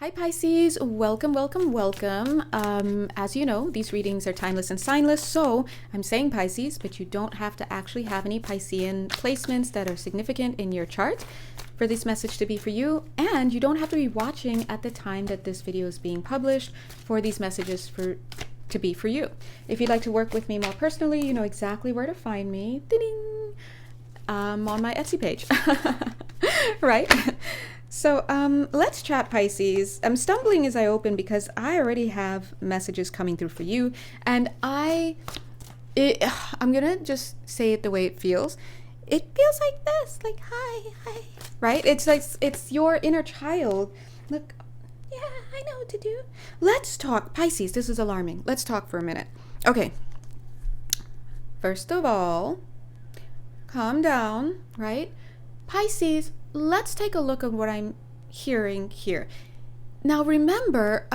Hi Pisces, welcome. As you know, these readings are timeless and signless, so I'm saying Pisces, but you don't have to actually have any Piscean placements that are significant in your chart for this message to be for you, and you don't have to be watching at the time that this video is being published for these messages to be for you. If you'd like to work with me more personally, you know exactly where to find me. Ding! On my Etsy page, right? So let's chat, Pisces. I'm stumbling as I open because I already have messages coming through for you, and I'm gonna just say it the way it feels. It feels like this, like hi, right? It's like it's your inner child. Look, yeah, I know what to do. Let's talk, Pisces. This is alarming. Let's talk for a minute. Okay. First of all, calm down, right? Pisces, let's take a look at what I'm hearing here. Now remember,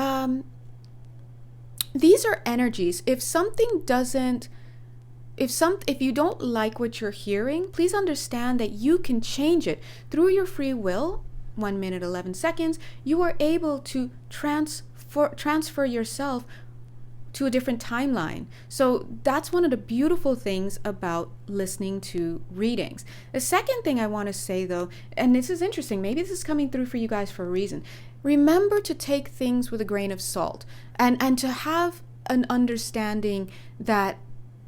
these are energies. If you don't like what you're hearing, please understand that you can change it through your free will. 1 minute 11 seconds, you are able to transfer yourself to a different timeline. So that's one of the beautiful things about listening to readings. The second thing I want to say though, and this is interesting, maybe this is coming through for you guys for a reason. Remember to take things with a grain of salt and to have an understanding that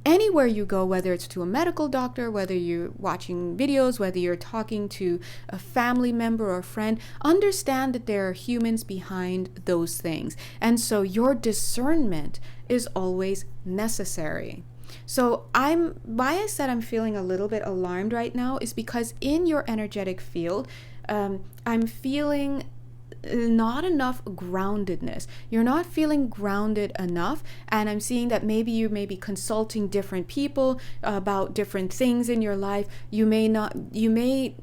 anywhere you go, whether it's to a medical doctor, whether you're watching videos, whether you're talking to a family member or friend, understand that there are humans behind those things. And so your discernment is always necessary. So why I said I'm feeling a little bit alarmed right now is because in your energetic field, I'm feeling not enough groundedness. You're not feeling grounded enough, and I'm seeing that maybe you may be consulting different people about different things in your life. You may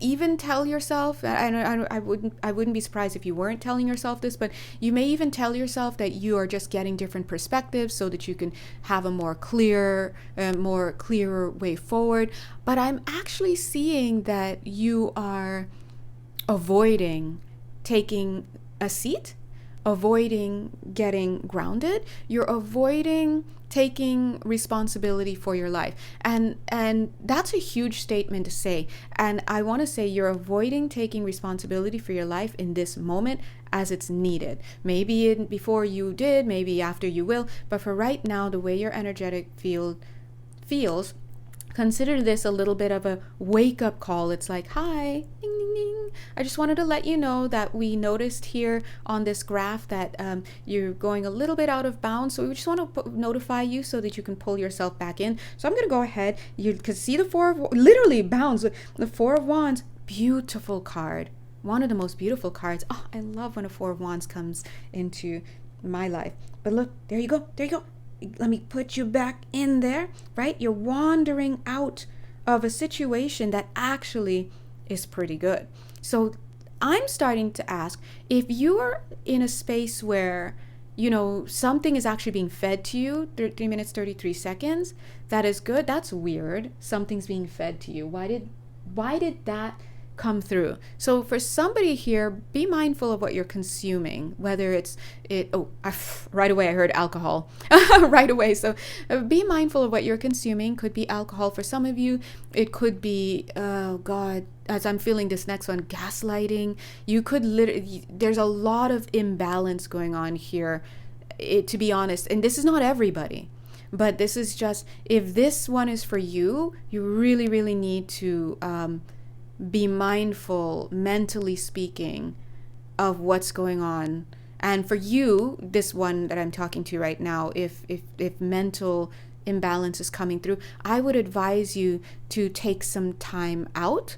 even tell yourself, I wouldn't be surprised if you weren't telling yourself this, but you may even tell yourself that you are just getting different perspectives so that you can have a more clearer way forward. But I'm actually seeing that you are avoiding taking a seat, avoiding getting grounded. You're avoiding taking responsibility for your life. And that's a huge statement to say. And I want to say you're avoiding taking responsibility for your life in this moment as it's needed. Maybe before you did, maybe after you will. But for right now, the way your energetic field feels, consider this a little bit of a wake-up call. It's like, hi, ding, ding, ding. I just wanted to let you know that we noticed here on this graph that you're going a little bit out of bounds. So we just want to notify you so that you can pull yourself back in. So I'm going to go ahead. You can see the literally bounds. The Four of Wands, beautiful card. One of the most beautiful cards. Oh, I love when a Four of Wands comes into my life. But look, there you go. Let me put you back in there, right? You're wandering out of a situation that actually is pretty good. So I'm starting to ask, if you are in a space where, you know, something is actually being fed to you, 3 minutes, 33 seconds, that is good. That's weird. Something's being fed to you. Why did that come through? So for somebody here, be mindful of what you're consuming, whether right away I heard alcohol right away. So be mindful of what you're consuming. Could be alcohol for some of you. It could be, oh God, as I'm feeling this next one, gaslighting. You could there's a lot of imbalance going on here, to be honest. And this is not everybody, but this is just, if this one is for you, you really, really need to be mindful, mentally speaking, of what's going on. And for you, this one that I'm talking to right now, if mental imbalance is coming through, I would advise you to take some time out.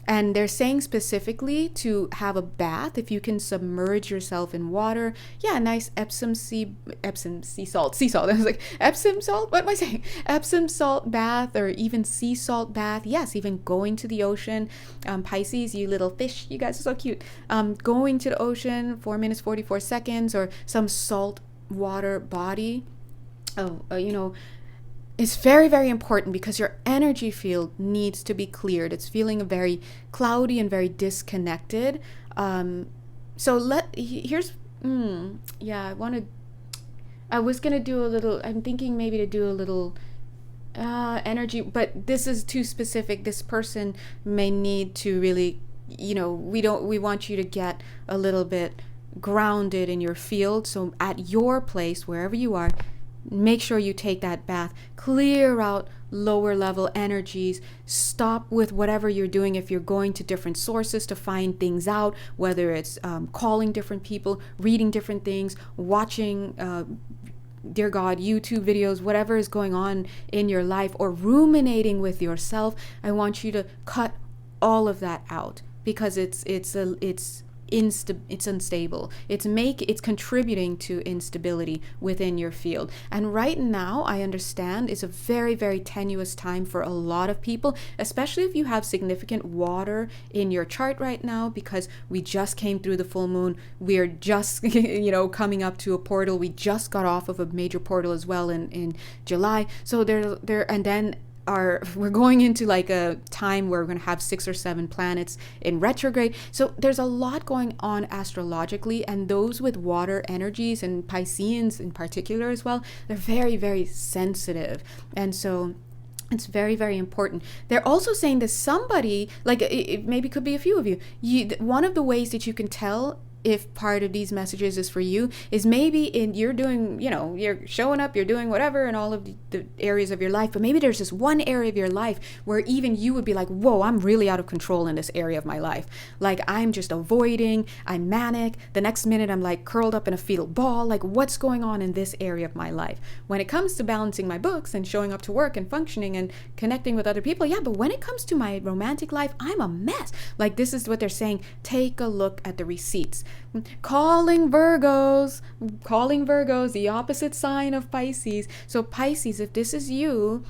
And they're saying specifically to have a bath. If you can submerge yourself in water. Yeah, nice Epsom sea salt. I was like, Epsom salt? What am I saying? Epsom salt bath, or even sea salt bath. Yes, even going to the ocean. Pisces, you little fish. You guys are so cute. Going to the ocean, 4 minutes, 44 seconds, or some salt water body. Is very, very important because your energy field needs to be cleared. It's feeling very cloudy and very disconnected. So here's, yeah, I was going to do a little, I'm thinking maybe to do a little energy, but this is too specific. This person may need to really, we want you to get a little bit grounded in your field. So at your place, wherever you are, make sure you take that bath, clear out lower level energies, stop with whatever you're doing. If you're going to different sources to find things out, whether it's calling different people, reading different things, watching dear God, YouTube videos, whatever is going on in your life, or ruminating with yourself, I want you to cut all of that out, because it's unstable. It's contributing to instability within your field. And right now, I understand, is a very, very tenuous time for a lot of people, especially if you have significant water in your chart right now, because we just came through the full moon. We're just coming up to a portal. We just got off of a major portal as well in July. So there and then we're going into like a time where we're going to have 6 or 7 planets in retrograde. So there's a lot going on astrologically, and those with water energies, and Pisceans in particular as well, they're very, very sensitive. And so it's very, very important. They're also saying that somebody, like it maybe could be a few of you, one of the ways that you can tell if part of these messages is for you is maybe you're doing, you're showing up, you're doing whatever in all of the areas of your life, but maybe there's this one area of your life where even you would be like, whoa, I'm really out of control in this area of my life. Like, I'm just avoiding, I'm manic. The next minute I'm like curled up in a fetal ball. Like, what's going on in this area of my life? When it comes to balancing my books and showing up to work and functioning and connecting with other people, yeah, but when it comes to my romantic life, I'm a mess. Like, this is what they're saying. Take a look at the receipts. Calling Virgos, the opposite sign of Pisces. So Pisces, if this is you,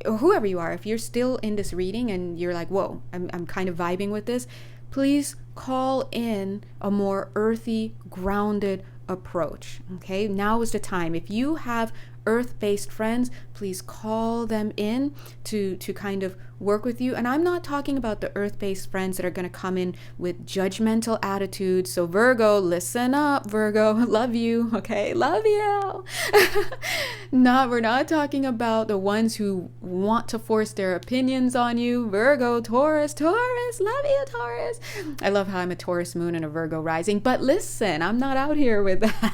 whoever you are, if you're still in this reading and you're like, whoa, I'm kind of vibing with this, please call in a more earthy, grounded approach. Okay, now is the time. If you have earth-based friends, please call them in to kind of work with you. And I'm not talking about the earth-based friends that are going to come in with judgmental attitudes. So Virgo, listen up, Virgo, love you, okay? Love you. No, we're not talking about the ones who want to force their opinions on you. Virgo, Taurus, love you, Taurus. I love how I'm a Taurus moon and a Virgo rising, but listen, I'm not out here with that.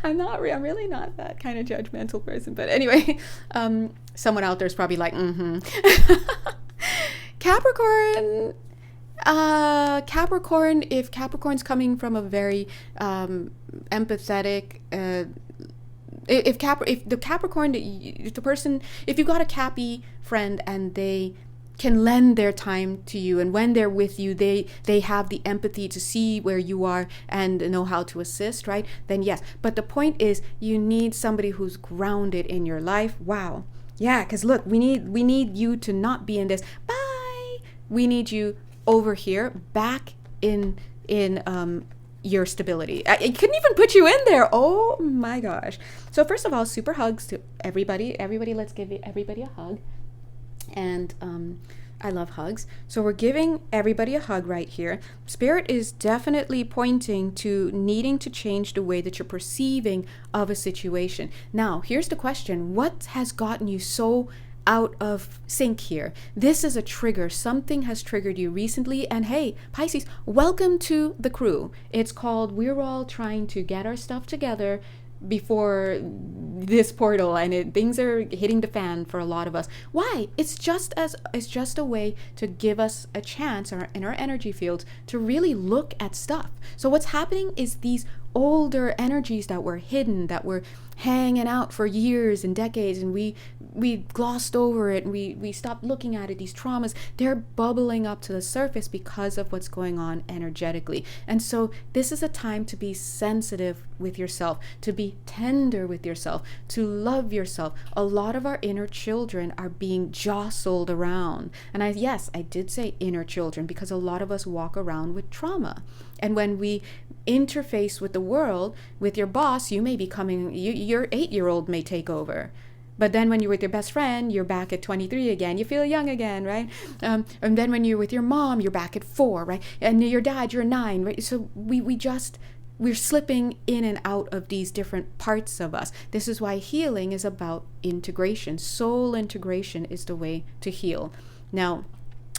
I'm really not that kind of judgmental person. But anyway, someone out there is probably like, Capricorn, if Capricorn's coming from a very empathetic, if you got a Cappy friend and they can lend their time to you, and when they're with you, they have the empathy to see where you are and know how to assist, right? Then yes. But the point is, you need somebody who's grounded in your life. Wow. Yeah, because look, we need you to not be in this. Bye. We need you over here, back in your stability. I couldn't even put you in there. Oh my gosh. So first of all, super hugs to everybody. Everybody, let's give everybody a hug. And I love hugs. So we're giving everybody a hug right here. Spirit is definitely pointing to needing to change the way that you're perceiving of a situation. Now, here's the question. What has gotten you so out of sync here? This is a trigger. Something has triggered you recently. And hey, Pisces, welcome to the crew. It's called We're All Trying to Get Our Stuff Together before this portal, and things are hitting the fan for a lot of us. Why? It's just a way to give us a chance in our energy fields to really look at stuff. So what's happening is these older energies that were hidden, that were hanging out for years and decades, and we glossed over it, and we stopped looking at it, these traumas, they're bubbling up to the surface because of what's going on energetically. And so this is a time to be sensitive with yourself, to be tender with yourself, to love yourself. A lot of our inner children are being jostled around. And I did say inner children, because a lot of us walk around with trauma. And when we interface with the world, with your boss, you may be your 8-year-old may take over. But then when you're with your best friend, you're back at 23 again. You feel young again, right? And then when you're with your mom, you're back at 4, right? And your dad, you're 9, right? So we're slipping in and out of these different parts of us. This is why healing is about integration. Soul integration is the way to heal. Now,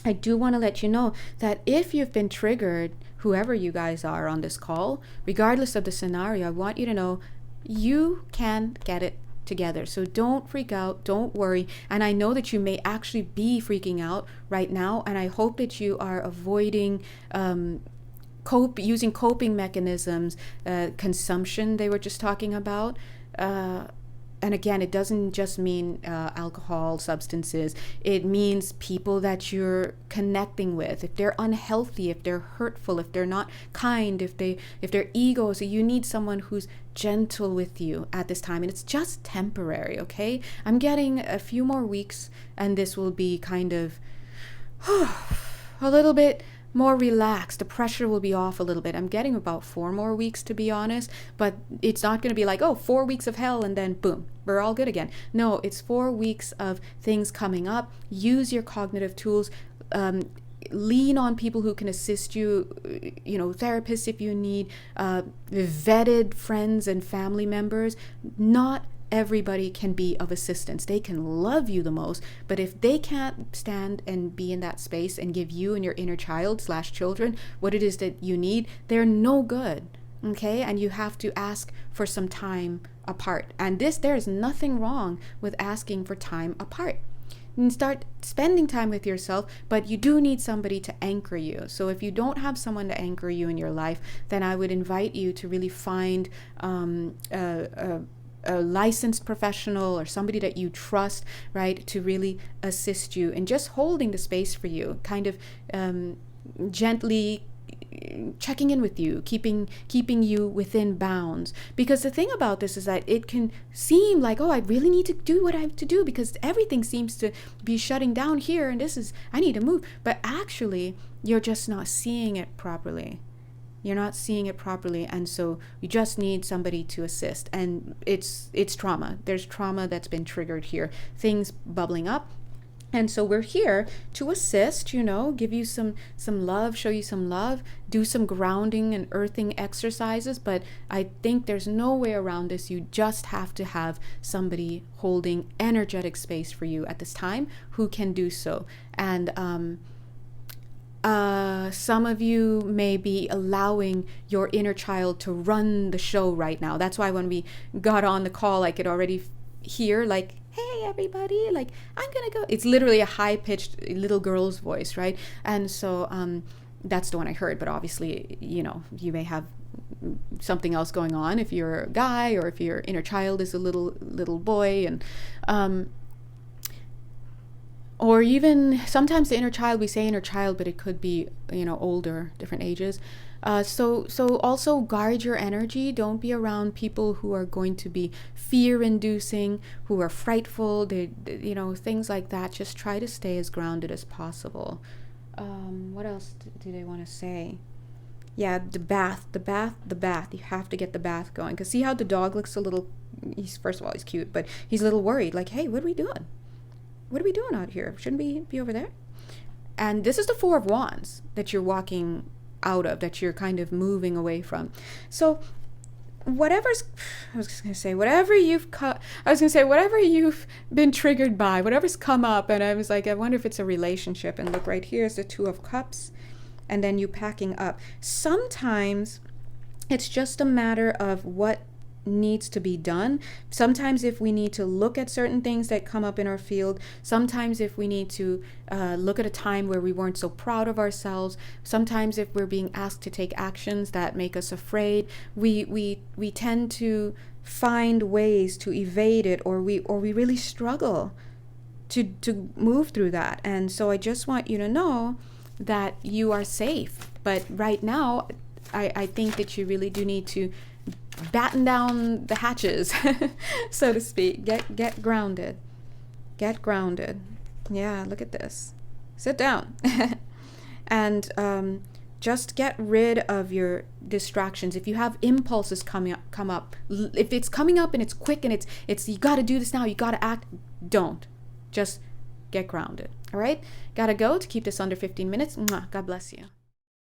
I do want to let you know that if you've been triggered, whoever you guys are on this call, regardless of the scenario, I want you to know you can get it together. So don't freak out, don't worry. And I know that you may actually be freaking out right now, and I hope that you are avoiding using coping mechanisms, consumption they were just talking about. And again, it doesn't just mean alcohol, substances. It means people that you're connecting with. If they're unhealthy, if they're hurtful, if they're not kind, if they're ego, so you need someone who's gentle with you at this time. And it's just temporary, okay? I'm getting a few more weeks, and this will be kind of a little bit more relaxed. The pressure will be off a little bit. I'm getting about 4 more weeks, to be honest, but it's not going to be like, 4 weeks of hell and then boom, we're all good again. No, it's 4 weeks of things coming up. Use your cognitive tools. Lean on people who can assist you, therapists if you need, vetted friends and family members. Not everybody can be of assistance. They can love you the most, but if they can't stand and be in that space and give you and your inner child / children what it is that you need, they're no good. Okay? And you have to ask for some time apart. And there is nothing wrong with asking for time apart. And start spending time with yourself, but you do need somebody to anchor you. So if you don't have someone to anchor you in your life, then I would invite you to really find a licensed professional or somebody that you trust, right, to really assist you in just holding the space for you, kind of gently checking in with you, keeping you within bounds. Because the thing about this is that it can seem like, I really need to do what I have to do because everything seems to be shutting down here, and I need to move. But actually, you're just not seeing it properly. You're not seeing it properly, and so you just need somebody to assist. And it's trauma. There's trauma that's been triggered here, things bubbling up. And so we're here to assist, give you some love, show you some love, do some grounding and earthing exercises. But I think there's no way around this. You just have to have somebody holding energetic space for you at this time who can do so. And some of you may be allowing your inner child to run the show right now. That's why when we got on the call, I could already hear like, hey everybody, like I'm gonna go. It's literally a high-pitched little girl's voice, right? And so that's the one I heard. But obviously, you may have something else going on if you're a guy, or if your inner child is a little boy. And or even sometimes the inner child, we say inner child, but it could be, older, different ages. So also guard your energy. Don't be around people who are going to be fear-inducing, who are frightful, things like that. Just try to stay as grounded as possible. What else do they want to say? Yeah, the bath. You have to get the bath going. Because see how the dog looks a little, first of all, he's cute, but he's a little worried. Like, hey, what are we doing? What are we doing out here? Shouldn't we be over there? And this is the 4 of Wands that you're walking out of, that you're kind of moving away from. So whatever you've been triggered by, whatever's come up, and I was like, I wonder if it's a relationship. And look, right here is the 2 of Cups, and then you packing up. Sometimes it's just a matter of what needs to be done. Sometimes if we need to look at certain things that come up in our field, sometimes if we need to look at a time where we weren't so proud of ourselves, sometimes if we're being asked to take actions that make us afraid, we tend to find ways to evade it, or we really struggle to move through that. And so I just want you to know that you are safe. But right now, I think that you really do need to batten down the hatches, so to speak. Get grounded. Get grounded. Yeah, look at this. Sit down. And Just get rid of your distractions. If you have impulses come up, if it's coming up and it's quick and it's you got to do this now, you got to act, don't. Just get grounded. All right? Got to go to keep this under 15 minutes. Mwah. God bless you.